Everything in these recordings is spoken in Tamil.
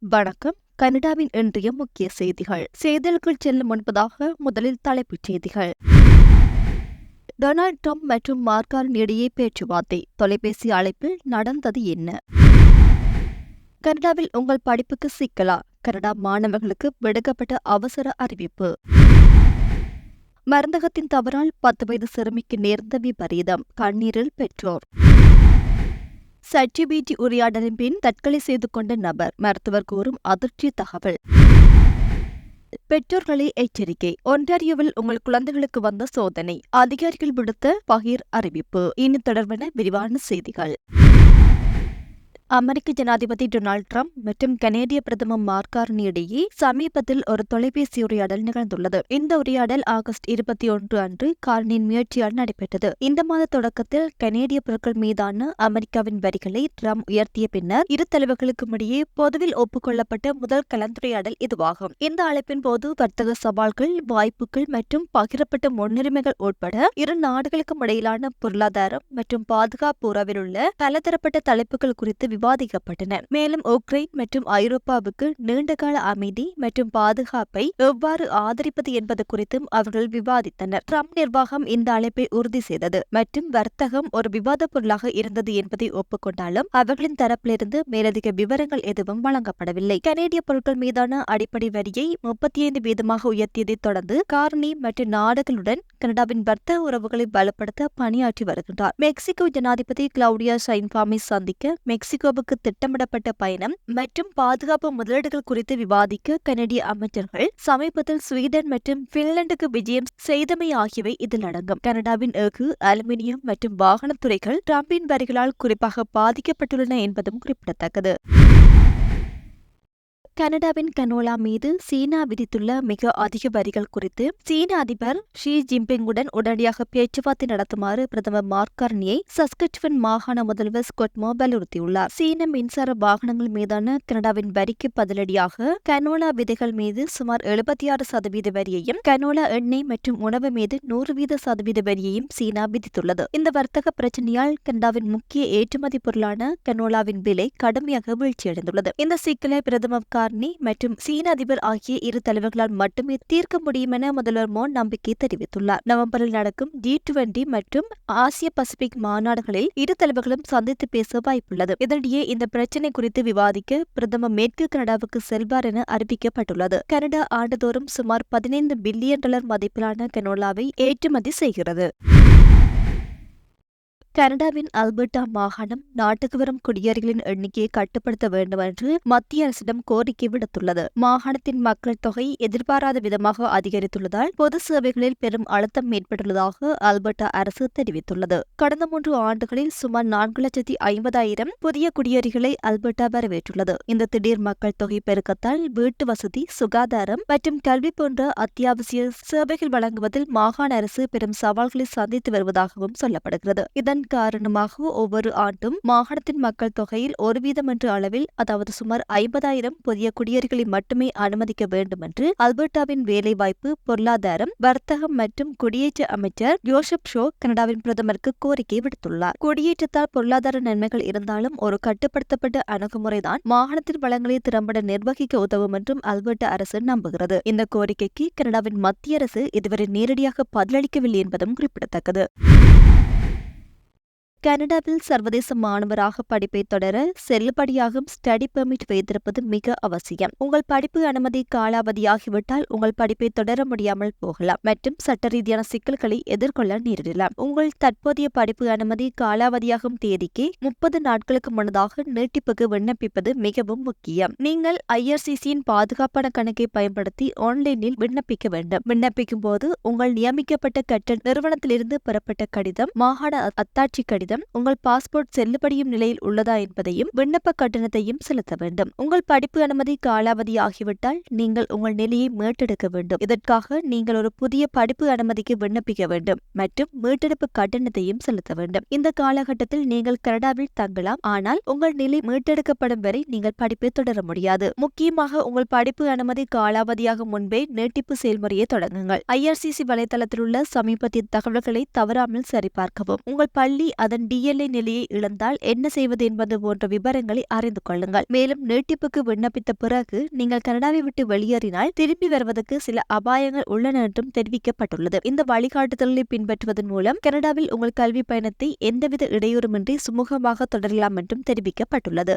வணக்கம். கனடாவின் இன்றைய முக்கிய செய்திகள். செய்திகளுக்குள் செல்லும் முன்பதாக முதலில் தலைப்புச் செய்திகள். டொனால்ட் ட்ரம்ப் மற்றும் மார்காரன் இடையே பேச்சுவார்த்தை. தொலைபேசி அழைப்பில் நடந்தது என்ன? கனடாவில் உங்கள் படிப்புக்கு சிக்கலா? கனடா மாணவர்களுக்கு விடுக்கப்பட்ட அவசர அறிவிப்பு. மருந்தகத்தின் தவறால் 10 வயது சிறுமிக்கு நேர்ந்த விபரீதம். கண்ணீரில் பெற்றோர். ChatGPT உரையாடலின் பின் தற்கொலை செய்து கொண்ட நபர். மருத்துவர் கூறும் அதிர்ச்சி தகவல். பெற்றோர்களே எச்சரிக்கை. ஒன்டாரியோவில் உங்கள் குழந்தைகளுக்கு வந்த சோதனை. அதிகாரிகள் விடுத்த பகிர் அறிவிப்பு. இனி தொடர்பான விரிவான செய்திகள். அமெரிக்க ஜனாதிபதி டொனால்ட் ட்ரம்ப் மற்றும் கனேடிய பிரதமர் மார்காரன் இடையே சமீபத்தில் ஒரு தொலைபேசி உரையாடல் நிகழ்ந்துள்ளது. இந்த உரையாடல் ஆகஸ்ட் 21 அன்று காரனின் முயற்சியால் நடைபெற்றது. இந்த மாத தொடக்கத்தில் கனேடிய பொருட்கள் மீதான அமெரிக்காவின் வரிகளை ட்ரம்ப் உயர்த்திய பின்னர் இரு தலைவர்களுக்கும் இடையே பொதுவில் ஒப்புக்கொள்ளப்பட்ட முதல் கலந்துரையாடல் இதுவாகும். இந்த அழைப்பின் போது வர்த்தக சவால்கள், வாய்ப்புகள் மற்றும் பகிரப்பட்ட முன்னுரிமைகள் உட்பட இரு நாடுகளுக்கும் இடையிலான பொருளாதாரம் மற்றும் பாதுகாப்பு உறவில் உள்ள பலதரப்பட்ட தலைப்புகள் குறித்து விவாதிக்கப்பட்டன. மேலும் உக்ரைன் மற்றும் ஐரோப்பாவுக்கு நீண்டகால அமைதி மற்றும் பாதுகாப்பை எவ்வாறு ஆதரிப்பது என்பது குறித்தும் அவர்கள் விவாதித்தனர். ட்ரம்ப் நிர்வாகம் இந்த அழைப்பை உறுதி செய்தது மற்றும் வர்த்தகம் ஒரு விவாத பொருளாக இருந்தது என்பதை ஒப்புக்கொண்டாலும் அவர்களின் தரப்பிலிருந்து மேலதிக விவரங்கள் எதுவும் வழங்கப்படவில்லை. கனேடிய பொருட்கள் மீதான அடிப்படை வரியை 35% உயர்த்தியதைத் தொடர்ந்து கார்னி மற்ற நாடுகளுடன் கனடாவின் வர்த்தக உறவுகளை பலப்படுத்த பணியாற்றி வருகின்றார். மெக்சிகோ ஜனாதிபதி கிளவுடியா ஷைன்பாமை சந்திக்க மெக்சிகோவுக்கு திட்டமிடப்பட்ட பயணம் மற்றும் பாதுகாப்பு முதலீடுகள் குறித்து விவாதிக்க கனடிய அமைச்சர்கள் சமீபத்தில் ஸ்வீடன் மற்றும் பின்லாந்துக்கு விஜயம் செய்தமை ஆகியவை இதில் அடங்கும். கனடாவின் எஃகு, அலுமினியம் மற்றும் வாகனத் துறைகள் ட்ரம்பின் வரிகளால் குறிப்பாக பாதிக்கப்பட்டுள்ளன என்பதும் குறிப்பிடத்தக்கது. கனடாவின் கனோலா மீது சீனா விதித்துள்ள மிக அதிக வரிகள் குறித்து சீன அதிபர் ஷி ஜின்பிங்குடன் உடனடியாக பேச்சுவார்த்தை நடத்துமாறு பிரதமர் மார்க் கார்னியை சஸ்கட்சுவன் மாகாண முதல்வர் ஸ்கொட் மோ வலியுறுத்தியுள்ளார். சீன மின்சார வாகனங்கள் மீதான கனடாவின் வரிக்கு பதிலடியாக கனோலா விதைகள் மீது சுமார் 76% வரியையும் கனோலா எண்ணெய் மற்றும் உணவு மீது 100% வரியையும் சீனா விதித்துள்ளது. இந்த வர்த்தக பிரச்சினையால் கனடாவின் முக்கிய ஏற்றுமதி பொருளான கனோலாவின் விலை கடுமையாக வீழ்ச்சியடைந்துள்ளது. இந்த சிக்கலை பிரதமர் கார்னி மற்றும் சீன அதிபர் ஆகிய இரு தலைவர்களால் மட்டுமே தீர்க்க முடியும் என முதல்வர் மோ நம்பிக்கை தெரிவித்துள்ளார். நவம்பரில் நடக்கும் G20 மற்றும் ஆசிய பசிபிக் மாநாடுகளில் இரு தலைவர்களும் சந்தித்து பேச வாய்ப்புள்ளது. இதனிடையே இந்த பிரச்சினை குறித்து விவாதிக்க பிரதமர் மேற்கு கனடாவுக்கு செல்வார் என அறிவிக்கப்பட்டுள்ளது. கனடா ஆண்டுதோறும் சுமார் $15 பில்லியன் மதிப்பிலான கனோலாவை ஏற்றுமதி செய்கிறது. கனடாவின் அல்பர்டா மாகாணம் நாட்டுக்கு வரும் குடியேறிகளின் எண்ணிக்கையை கட்டுப்படுத்த வேண்டும் என்று மத்திய அரசிடம் கோரிக்கை விடுத்துள்ளது. மாகாணத்தின் மக்கள் தொகை எதிர்பாராத விதமாக அதிகரித்துள்ளதால் பொது சேவைகளில் பெரும் அழுத்தம் ஏற்பட்டுள்ளதாக அல்பர்டா அரசு தெரிவித்துள்ளது. கடந்த 3 ஆண்டுகளில் சுமார் 4,50,000 புதிய குடியேறிகளை அல்பர்டா வரவேற்றுள்ளது. இந்த திடீர் மக்கள் தொகை பெருக்கத்தால் வீட்டு வசதி, சுகாதாரம் மற்றும் கல்வி போன்ற அத்தியாவசிய சேவைகள் வழங்குவதில் மாகாண அரசு பெரும் சவால்களை சந்தித்து வருவதாகவும் சொல்லப்படுகிறது. இதன் காரணமாக ஒவ்வொரு ஆண்டும் மாகாணத்தின் மக்கள் தொகையில் 1% என்ற அளவில், அதாவது சுமார் 50,000 புதிய குடியேறிகளை மட்டுமே அனுமதிக்க வேண்டும் என்று அல்பர்டாவின் வேலைவாய்ப்பு, பொருளாதாரம், வர்த்தகம் மற்றும் குடியேற்ற அமைச்சர் ஜோசப் ஷோ கனடாவின் பிரதமருக்கு கோரிக்கை விடுத்துள்ளார். குடியேற்றத்தால் பொருளாதார நன்மைகள் இருந்தாலும் ஒரு கட்டுப்படுத்தப்பட்ட அணுகுமுறைதான் மாகாணத்தின் வளங்களை திறம்பட நிர்வகிக்க உதவும் என்றும் அல்பர்டா அரசு நம்புகிறது. இந்த கோரிக்கைக்கு கனடாவின் மத்திய அரசு இதுவரை நேரடியாக பதிலளிக்கவில்லை என்பதும் குறிப்பிடத்தக்கது. கனடாவில் சர்வதேச மாணவராக படிப்பை தொடர செல்லுபடியாகும் ஸ்டடி பெர்மிட் வைத்திருப்பது மிக அவசியம். உங்கள் படிப்பு அனுமதி காலாவதியாகிவிட்டால் உங்கள் படிப்பை தொடர முடியாமல் போகலாம் மற்றும் சட்ட ரீதியான சிக்கல்களை எதிர்கொள்ள நேரிடலாம். உங்கள் தற்போதைய படிப்பு அனுமதி காலாவதியாகும் தேதிக்கு 30 நாட்களுக்கு முன்னதாக நீட்டிப்புக்கு விண்ணப்பிப்பது மிகவும் முக்கியம். நீங்கள் IRCCயின் பாதுகாப்பான கணக்கை பயன்படுத்தி ஆன்லைனில் விண்ணப்பிக்க வேண்டும். விண்ணப்பிக்கும் போது உங்கள் நியமிக்கப்பட்ட கற்றல் நிறுவனத்திலிருந்து பெறப்பட்ட கடிதம், மாகாண அத்தாட்சி கடிதம், உங்கள் பாஸ்போர்ட் செல்லுபடியும் நிலையில் உள்ளதா என்பதையும் விண்ணப்ப கட்டணத்தையும் செலுத்த வேண்டும். உங்கள் படிப்பு அனுமதி காலாவதி ஆகிவிட்டால் நீங்கள் உங்கள் நிலையை மீட்டெடுக்க வேண்டும். இதற்காக நீங்கள் ஒரு புதிய படிப்பு அனுமதிக்கு விண்ணப்பிக்க வேண்டும் மற்றும் மீட்டெடுப்பு கட்டணத்தையும் செலுத்த வேண்டும். இந்த காலகட்டத்தில் நீங்கள் கனடாவில் தங்கலாம், ஆனால் உங்கள் நிலை மீட்டெடுக்கப்படும் வரை நீங்கள் படிப்பை தொடர முடியாது. முக்கியமாக உங்கள் படிப்பு அனுமதி காலாவதியாகும் முன்பே நீட்டிப்பு செயல்முறையை தொடங்குங்கள். IRCC வலைதளத்தில் உள்ள சமீபத்திய தகவல்களை தவறாமல் சரிபார்க்கவும். உங்கள் பள்ளி அதன் அதன் DLA நிலையை இழந்தால் என்ன செய்வது என்பது போன்ற விவரங்களை அறிந்து கொள்ளுங்கள். மேலும் நீட்டிப்புக்கு விண்ணப்பித்த பிறகு நீங்கள் கனடாவை விட்டு வெளியேறினால் திரும்பி வருவதற்கு சில அபாயங்கள் உள்ளன என்றும் தெரிவிக்கப்பட்டுள்ளது. இந்த வழிகாட்டுதல்களை பின்பற்றுவதன் மூலம் கனடாவில் உங்கள் கல்வி பயணத்தை எந்தவித இடையூறுமின்றி சுமூகமாக தொடரலாம் என்றும் தெரிவிக்கப்பட்டுள்ளது.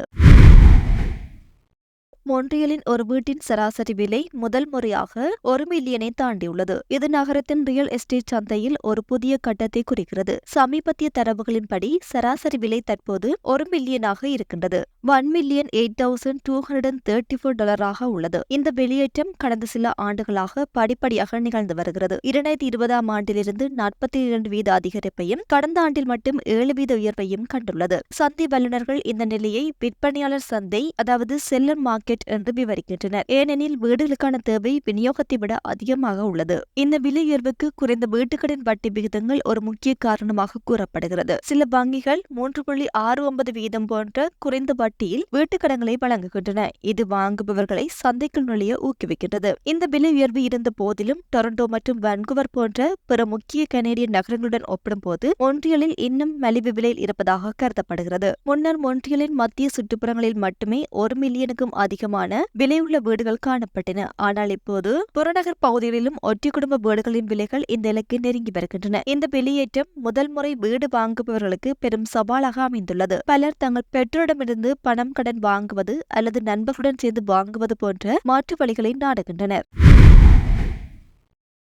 மொன்றியலின் ஒரு வீட்டின் சராசரி விலை முதல் முறையாக 1 மில்லியனை தாண்டியுள்ளது. இது நகரத்தின் ரியல் எஸ்டேட் சந்தையில் ஒரு புதிய கட்டத்தை குறிக்கிறது. சமீபத்திய தரவுகளின்படி சராசரி விலை தற்போது 1 மில்லியனாக இருக்கின்றது. $1,8234 உள்ளது. இந்த வெளியேற்றம் கடந்த சில ஆண்டுகளாக படிப்படியாக நிகழ்ந்து வருகிறது. 2020ஆம் ஆண்டிலிருந்து 42% அதிகரிப்பையும் கடந்த ஆண்டில் மட்டும் 7% உயர்வையும் கண்டுள்ளது. சந்தை வல்லுநர்கள் இந்த நிலையை விற்பனையாளர் சந்தை, அதாவது செல்லர் மார்க்கெட் என்று விவரிக்கின்றனர். ஏனெனில் வீடுகளுக்கான தேவை விநியோகத்தை விட அதிகமாக உள்ளது. இந்த விலை உயர்வுக்கு குறைந்த வீட்டுக்கடன் வட்டி விகிதங்கள் ஒரு முக்கிய காரணமாக கூறப்படுகிறது. சில வங்கிகள் 3.69% போன்ற குறைந்த வட்டியில் வீட்டுக்கடன்களை வழங்குகின்றன. இது வாங்குபவர்களை சந்தைக்குள் நுழைய ஊக்குவிக்கின்றது. இந்த விலை உயர்வு இருந்த போதிலும் டொரண்டோ மற்றும் வான்கூவர் போன்ற பிற முக்கிய கனேடிய நகரங்களுடன் ஒப்பிடும்போது மொன்றியலில் இன்னும் மலிவு விலையில் இருப்பதாக கருதப்படுகிறது. முன்னர் மொன்றியலின் மத்திய சுற்றுப்புறங்களில் மட்டுமே 1 மில்லியனுக்கும் அதிகமான விலையுள்ள வீடுகள் காணப்பட்டன. ஆனால் இப்போது புறநகர் பகுதிகளிலும் ஒற்றை குடும்ப வீடுகளின் விலைகள் இந்த இலக்கை நெருங்கி வருகின்றன. இந்த வெளியேற்றம் முதல் முறை வீடு வாங்குபவர்களுக்கு பெரும் சவாலாக அமைந்துள்ளது. பலர் தங்கள் பெற்றோரிடமிருந்து பணம் கடன் வாங்குவது அல்லது நண்பர்களுடன் சேர்ந்து வாங்குவது போன்ற மாற்று வழிகளை நாடுகின்றனர்.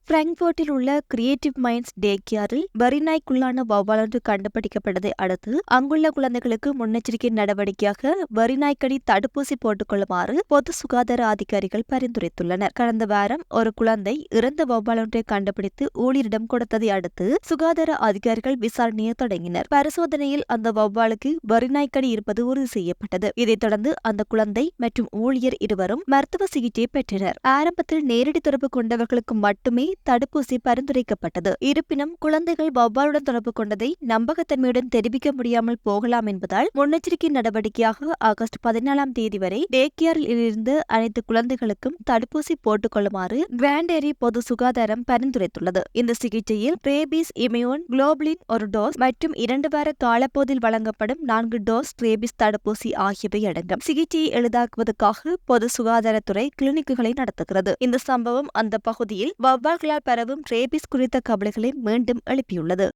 பிராங்க்போர்ட்டில் உள்ள கிரியேட்டிவ் மைண்ட்ஸ் டே கேரில் வெறிநாய்க்குள்ளான வௌவாலொன்று கண்டுபிடிக்கப்பட்டதை அடுத்து அங்குள்ள குழந்தைகளுக்கு முன்னெச்சரிக்கை நடவடிக்கையாக வெறிநாய்க்கடி தடுப்பூசி போட்டுக் கொள்ளுமாறு பொது சுகாதார அதிகாரிகள் பரிந்துரைத்துள்ளனர். கடந்த வாரம் ஒரு குழந்தை இறந்த வௌவாலொன்றை கண்டுபிடித்து ஊழியரிடம் கொடுத்ததை அடுத்து சுகாதார அதிகாரிகள் விசாரணையை தொடங்கினர். பரிசோதனையில் அந்த வௌவாலுக்கு வெறிநாய்க்கடி இருப்பது உறுதி செய்யப்பட்டது. இதைத் தொடர்ந்து அந்த குழந்தை மற்றும் ஊழியர் இருவரும் மருத்துவ சிகிச்சை பெற்றனர். ஆரம்பத்தில் நேரடி தொடர்பு கொண்டவர்களுக்கு மட்டுமே தடுப்பூசி பரிந்துரைக்கப்பட்டது. இருப்பினும் குழந்தைகள் வௌவாலுடன் தொடர்பு கொண்டதை நம்பகத்தன்மையுடன் தெரிவிக்க முடியாமல் போகலாம் என்பதால் முன்னெச்சரிக்கை நடவடிக்கையாக ஆகஸ்ட் 14ஆம் தேதி வரை டே கேரில் இருந்து அனைத்து குழந்தைகளுக்கும் தடுப்பூசி போட்டுக் கொள்ளுமாறு கிராண்ட் ஏரி பொது சுகாதாரம் பரிந்துரைத்துள்ளது. இந்த சிகிச்சையில் ரேபீஸ் இம்யூன் குளோபுலின் ஒரு டோஸ் மற்றும் 2 வார காலப்போதில் வழங்கப்படும் 4 டோஸ் ரேபீஸ் தடுப்பூசி ஆகியவை அடங்கும். சிகிச்சையை எளிதாக்குவதற்காக பொது சுகாதாரத்துறை கிளினிக்குகளை நடத்துகிறது. இந்த சம்பவம் அந்த பகுதியில் வௌவால்களால் பரவும் ரேபீஸ் குறித்த கவலைகளை மீண்டும் எழுப்பியுள்ளது.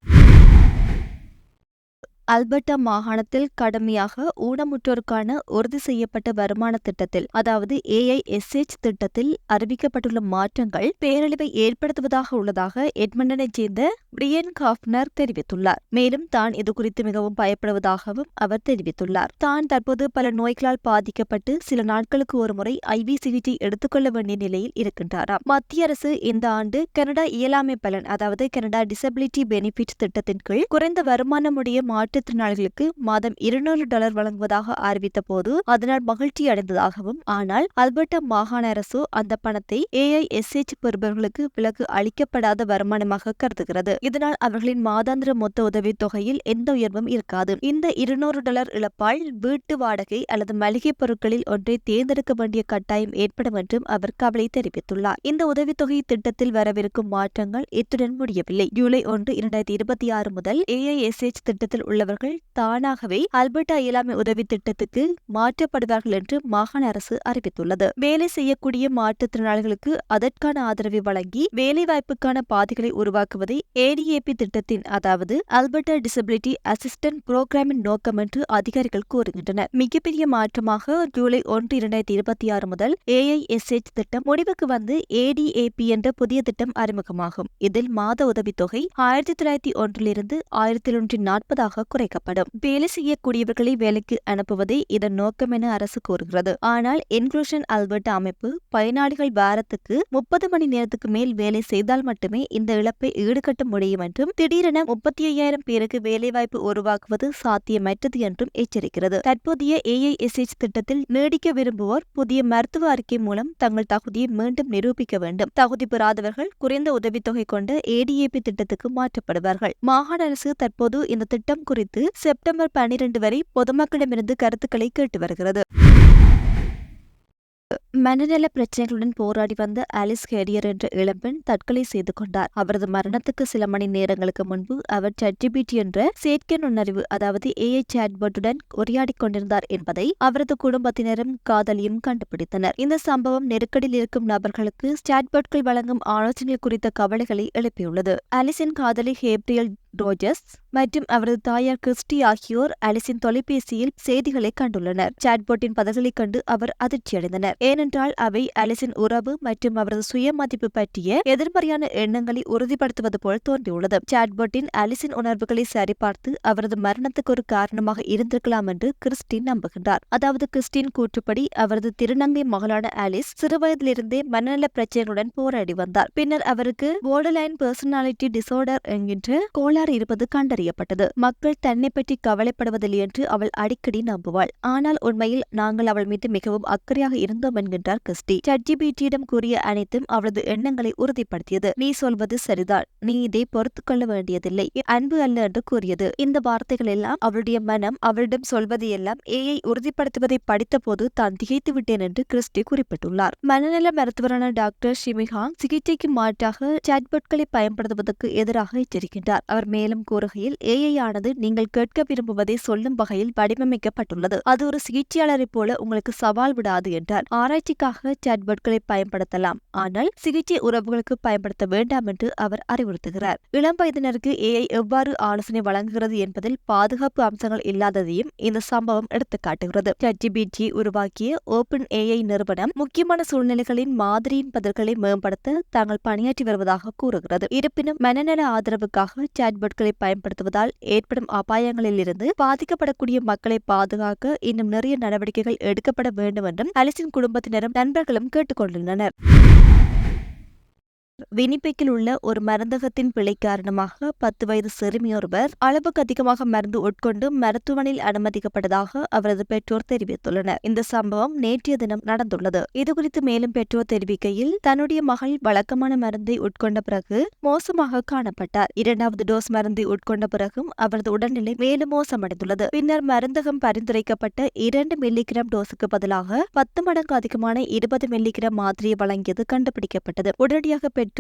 அல்பர்டா மாகாணத்தில் கடுமையாக ஊனமுற்றோருக்கான உறுதி செய்யப்பட்ட வருமான திட்டத்தில், அதாவது AISH திட்டத்தில் அறிவிக்கப்பட்டுள்ள மாற்றங்கள் பேரழிவை ஏற்படுத்துவதாக உள்ளதாக எட்மண்டனைச் சேர்ந்த பிரியன் காஃப்னர் தெரிவித்துள்ளார். மேலும் தான் இதுகுறித்து மிகவும் பயப்படுவதாகவும் அவர் தெரிவித்துள்ளார். தான் தற்போது பல நோய்களால் பாதிக்கப்பட்டு சில நாட்களுக்கு ஒருமுறை IV சிகிச்சை எடுத்துக்கொள்ள வேண்டிய நிலையில் இருக்கின்றாராம். மத்திய அரசு இந்த ஆண்டு கனடா இயலாமை பலன், அதாவது கனடா டிசபிலிட்டி பெனிஃபிட் திட்டத்தின் கீழ் குறைந்த வருமானமுடைய மாற்றுத்திறனாளிகளுக்கு மாதம் $200 வழங்குவதாக அறிவித்த போது அதனால் மகிழ்ச்சி அடைந்ததாகவும், ஆனால் அல்பர்டா மாகாண அரசு அந்த பணத்தை AISH பெறுபவர்களுக்கு விலக்கு அளிக்கப்படாத வருமானமாக கருதுகிறது. இதனால் அவர்களின் மாதாந்திர மொத்த உதவித் தொகையில் எந்த உயர்வும் இருக்காது. இந்த $200 இழப்பால் வீட்டு வாடகை அல்லது மளிகை பொருட்களில் ஒன்றை தேர்ந்தெடுக்க வேண்டிய கட்டாயம் ஏற்படும் என்றும் அவர் கவலை தெரிவித்துள்ளார். இந்த உதவித்தொகை திட்டத்தில் வரவிருக்கும் மாற்றங்கள் இத்துடன் முடியவில்லை. ஜூலை 1, 2026 முதல் AISH திட்டத்தில் உள்ளவர்கள் தானாகவே அல்பர்டா இயலாமை உதவி திட்டத்துக்கு மாற்றப்படுவார்கள் என்று மாகாண அரசு அறிவித்துள்ளது. வேலை செய்யக்கூடிய மாற்றுத்திறனாளிகளுக்கு அதற்கான ஆதரவை வழங்கி வேலைவாய்ப்புக்கான பாதைகளை உருவாக்குவதை ADAP திட்டத்தின், அதாவது அல்பர்டா டிசபிலிட்டி அசிஸ்டன்ட் புரோகிராமின் நோக்கம் என்று அதிகாரிகள் கூறுகின்றனர். மிகப்பெரிய மாற்றமாக ஜூலை 1, 2026 முதல் AISH திட்டம் முடிவுக்கு வந்து ADAP என்ற புதிய திட்டம் அறிமுகமாகும். இதில் மாத உதவித்தொகை 1901 1140 குறைக்கப்படும். வேலை செய்யக்கூடியவர்களை வேலைக்கு அனுப்புவதே இதன் நோக்கம் என அரசு கூறுகிறது. ஆனால் இன்க்ளூஷன் அல்பர்டா அமைப்பு பயனாளிகள் வாரத்துக்கு 30 மணி நேரத்துக்கு மேல் வேலை செய்தால் மட்டுமே இந்த இழப்பை ஈடுகட்ட முடியும் என்றும், திடீரென 35,000 பேருக்கு வேலைவாய்ப்பு உருவாக்குவது சாத்தியமற்றது என்றும் எச்சரிக்கிறது. தற்போதைய AISH திட்டத்தில் நீடிக்க விரும்புவோர் புதிய மருத்துவ அறிக்கை மூலம் தங்கள் தகுதியை மீண்டும் நிரூபிக்க வேண்டும். தகுதி பெறாதவர்கள் குறைந்த உதவித்தொகை கொண்ட ADAP திட்டத்துக்கு மாற்றப்படுவார்கள். மாகாண அரசு தற்போது இந்த திட்டம் குறித்து செப்டம்பர் 12 வரை பொதுமக்களிடமிருந்து கருத்துக்களை கேட்டு வருகிறது. மனநல பிரச்சனைகளுடன் போராடி வந்த ஆலிஸ் ஹேரியர் என்ற இளம்பெண் தற்கொலை செய்து கொண்டார். அவரது மரணத்துக்கு சில மணி நேரங்களுக்கு முன்பு அவர் ChatGPT என்ற செயற்கை நுண்ணறிவு அதாவது AI சாட்பாட்டுடன் உரையாடிக் கொண்டிருந்தார் என்பதை அவரது குடும்பத்தினரும் காதலியும் கண்டுபிடித்தனர். இந்த சம்பவம் நெருக்கடியில் இருக்கும் நபர்களுக்கு சாட்பாட்கள் வழங்கும் ஆலோசனைகள் குறித்த கவலைகளை எழுப்பியுள்ளது. ஆலிஸின் காதலி கேப்ரியல் ரோஜர்ஸ் மற்றும் அவரது தாயார் கிறிஸ்டி ஆகியோர் ஆலிஸின் தொலைபேசியில் செய்திகளை கண்டுள்ளனர். சாட்பாட்டின் பதில்களைக் கண்டு அவர் அதிர்ச்சியடைந்தனர். ஏனென்றால் அவை ஆலிஸின் உறவு மற்றும் அவரது சுயமதிப்பு பற்றிய எதிர்மறையான எண்ணங்களை உறுதிப்படுத்துவது போல் தோன்றியுள்ளது. சாட்பாட்டின் ஆலிஸின் உணர்வுகளை சரிபார்த்து அவரது மரணத்துக்கு ஒரு காரணமாக இருந்திருக்கலாம் என்று கிறிஸ்டின் நம்புகின்றார். அதாவது கிறிஸ்டின் கூற்றுப்படி அவரது திருநங்கை மகளான ஆலிஸ் சிறுவயதிலிருந்தே மனநல பிரச்சனைகளுடன் போராடி வந்தார். பின்னர் அவருக்கு borderline personality disorder என்கின்ற கோளாறு இருப்பது கண்டறியப்பட்டது. மக்கள் தன்னை பற்றி கவலைப்படுவதில்லை என்று அவள் அடிக்கடி நம்புவாள். ஆனால் உண்மையில் நாங்கள் அவள் மீது மிகவும் அக்கறையாக இருந்தோம் என்கின்றார் கிறிஸ்டி. ChatGPTயிடம் கூறிய அனைத்தும் அவளது எண்ணங்களை உறுதிப்படுத்தியது. நீ சொல்வது சரிதான், நீ இதை பொறுத்துக் கொள்ள வேண்டியதில்லை, அன்பு அல்ல என்று கூறியது. இந்த வார்த்தைகள் எல்லாம் அவளுடைய மனம் அவளிடம் சொல்வது எல்லாம் AI உறுதிப்படுத்துவதை படித்த போது தான் திகைத்து விட்டேன் என்று கிறிஸ்டி குறிப்பிட்டுள்ளார். மனநல மருத்துவரான டாக்டர் ஷிமிஹாங் சிகிச்சைக்கு மாற்றாக சாட்பாட்களை பயன்படுத்துவதற்கு எதிராக எச்சரிக்கின்றார். அவர் மேலும் கூறுகையில் AI ஆனது நீங்கள் கேட்க விரும்புவதை சொல்லும் வகையில் வடிவமைக்கப்பட்டுள்ளது. அது ஒரு சிகிச்சையாளரை போல உங்களுக்கு சவால் விடாது என்றார். ஆராய்ச்சிக்காக சாட்பாட்களை பயன்படுத்தலாம், ஆனால் சிகிச்சை உறவுகளுக்கு பயன்படுத்த வேண்டாம் என்று அவர் அறிவுறுத்துகிறார். இளம் வயதினருக்கு AI எவ்வாறு ஆலோசனை வழங்குகிறது என்பதில் பாதுகாப்பு அம்சங்கள் இல்லாததையும் இந்த சம்பவம் எடுத்துக்காட்டுகிறது. ChatGPT உருவாக்கிய OpenAI நிறுவனம் முக்கியமான சூழ்நிலைகளின் மாதிரியின் பதில்களை மேம்படுத்த தாங்கள் பணியாற்றி வருவதாக கூறுகிறது. இருப்பினும் மனநல ஆதரவுக்காக சாட்பாட்களை பயன்படுத்துவதால் ஏற்படும் அபாயங்களில் இருந்து பாதிக்கப்படக்கூடிய மக்களை பாதுகாக்க இன்னும் நிறைய நடவடிக்கைகள் எடுக்கப்பட வேண்டும் என்றும் ஆலிஸின் குடும்பத்தினரும் நண்பர்களும் கேட்டுக்கொண்டுள்ளனர். வினிபெக்கில் உள்ள ஒரு மருந்தகத்தின் பிழை காரணமாக 10 வயது சிறுமியொருவர் அளவுக்கு அதிகமாக மருந்து உட்கொண்டு மருத்துவமனையில் அனுமதிக்கப்பட்டதாக அவரது பெற்றோர் தெரிவித்துள்ளனர். இந்த சம்பவம் நேற்றைய தினம் நடந்துள்ளது. இதுகுறித்து மேலும் பெற்றோர் தெரிவிக்கையில், தன்னுடைய மகள் வழக்கமான மருந்தை உட்கொண்ட பிறகு மோசமாக காணப்பட்டார். 2வது டோஸ் மருந்தை உட்கொண்ட பிறகும் அவரது உடல்நிலை மேலும் மோசமடைந்துள்ளது. பின்னர் மருந்தகம் பரிந்துரைக்கப்பட்ட 2 மில்லிகிராம் டோஸுக்கு பதிலாக 10 மடங்கு அதிகமான 20 மில்லிகிராம் மாத்திரையை வழங்கியது கண்டுபிடிக்கப்பட்டது. உடனடியாக பெற்றோர்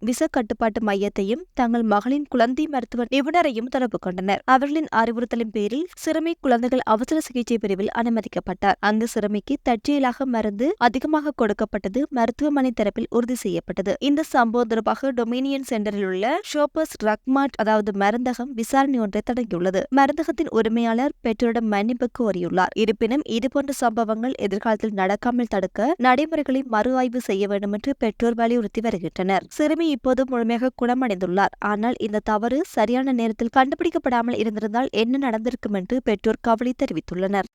விச கட்டுப்பாட்டு மையத்தையும் தங்கள் மகளின் குழந்தை மருத்துவ நிபுணரையும் தொடர்பு கொண்டனர். அவர்களின் அறிவுறுத்தலின் பேரில் சிறுமி குழந்தைகள் அவசர சிகிச்சை பிரிவில் அனுமதிக்கப்பட்டார். அங்கு சிறுமிக்கு தற்செயலாக மருந்து அதிகமாக கொடுக்கப்பட்டது மருத்துவமனை தரப்பில் உறுதி செய்யப்பட்டது. இந்த சம்பவம் தொடர்பாக டொமினியன் சென்டரில் உள்ள ஷோப்பர்ஸ் ரக்மார்ட் அதாவது மருந்தகம் விசாரணை ஒன்றை தொடங்கியுள்ளது. மருந்தகத்தின் உரிமையாளர் பெற்றோரிடம் மன்னிப்பு கோரியுள்ளார். இருப்பினும் இதுபோன்ற சம்பவங்கள் எதிர்காலத்தில் நடக்காமல் தடுக்க நடைமுறைகளை மறு ஆய்வு செய்ய வேண்டும் என்று பெற்றோர் வலியுறுத்தி வருகின்றனர். சிறுமி இப்போது முழுமையாக குணமடைந்துள்ளார். ஆனால் இந்த தவறு சரியான நேரத்தில் கண்டுபிடிக்கப்படாமல் இருந்திருந்தால் என்ன நடந்திருக்கும் என்று பெற்றோர் கவலை தெரிவித்துள்ளனர்.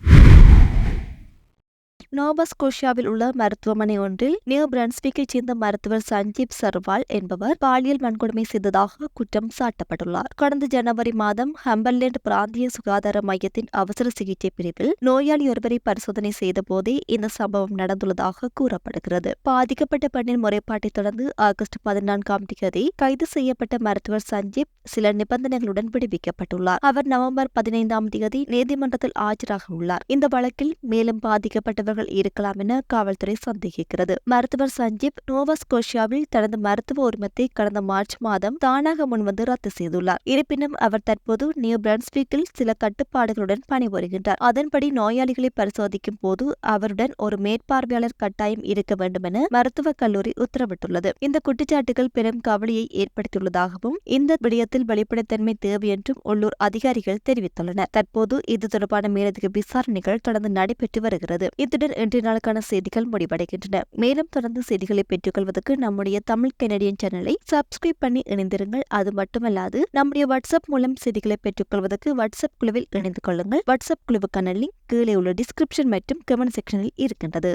நோவஸ்கோஷியாவில் உள்ள மருத்துவமனை ஒன்றில் நியூ பிரன்ஸ்விக்கைச் சேர்ந்த மருத்துவர் சஞ்சீப் சர்வால் என்பவர் பாலியல் வன்கொடுமை செய்ததாக குற்றம் சாட்டப்பட்டுள்ளார். கடந்த ஜனவரி மாதம் ஹம்பர்லேண்ட் பிராந்திய சுகாதார மையத்தின் அவசர சிகிச்சை பிரிவில் நோயாளி ஒருவரை பரிசோதனை செய்த போதே இந்த சம்பவம் நடந்துள்ளதாக கூறப்படுகிறது. பாதிக்கப்பட்ட பெண்ணின் முறைப்பாட்டை தொடர்ந்து ஆகஸ்ட் 14ஆம் தேதி கைது செய்யப்பட்ட மருத்துவர் சஞ்சீப் சில நிபந்தனைகளுடன் விடுவிக்கப்பட்டுள்ளார். அவர் நவம்பர் 15ஆம் தேதி நீதிமன்றத்தில் ஆஜராக உள்ளார். இந்த வழக்கில் மேலும் பாதிக்கப்பட்டவர்கள் இருக்கலாம் என காவல்துறை சந்தேகிக்கிறது. மருத்துவர் சஞ்சீப் நோவஸ்கோஷியாவில் தனது மருத்துவ உரிமத்தை கடந்த மார்ச் மாதம் தானாக முன்வந்து ரத்து செய்துள்ளார். இருப்பினும் அவர் தற்போது நியூ பிரன்ஸ்விக்கில் சில கட்டுப்பாடுகளுடன் பணிபுரிகின்றார். அதன்படி நோயாளிகளை பரிசோதிக்கும் போது அவருடன் ஒரு மேற்பார்வையாளர் கட்டாயம் இருக்க வேண்டும் என மருத்துவக் கல்லூரி உத்தரவிட்டுள்ளது. இந்த குற்றச்சாட்டுகள் பெரும் கவலையை ஏற்படுத்தியுள்ளதாகவும் இந்த விடயத்தில் வெளிப்படைத்தன்மை தேவை என்றும் உள்ளூர் அதிகாரிகள் தெரிவித்துள்ளனர். தற்போது இது தொடர்பான மேலதிக விசாரணைகள் தொடர்ந்து நடைபெற்று வருகிறது. இத்துடன் இன்றைய நாளுக்கான செய்திகள் முடிவடைகின்றன. மேலும் தொடர்ந்து செய்திகளை பெற்றுக் கொள்வதற்கு நம்முடைய தமிழ் கனடியன் சேனலை சப்ஸ்கிரைப் பண்ணி இணைந்திருங்கள். அது மட்டுமல்லாது நம்முடைய வாட்ஸ்அப் மூலம் செய்திகளை பெற்றுக் கொள்வதற்கு வாட்ஸ்அப் குழுவில் இணைந்து கொள்ளுங்கள். வாட்ஸ்அப் குழுவுக்கான லிங்க் கீழே உள்ள டிஸ்கிரிப்ஷன் மற்றும் கமெண்ட் செக்ஷனில் இருக்கின்றது.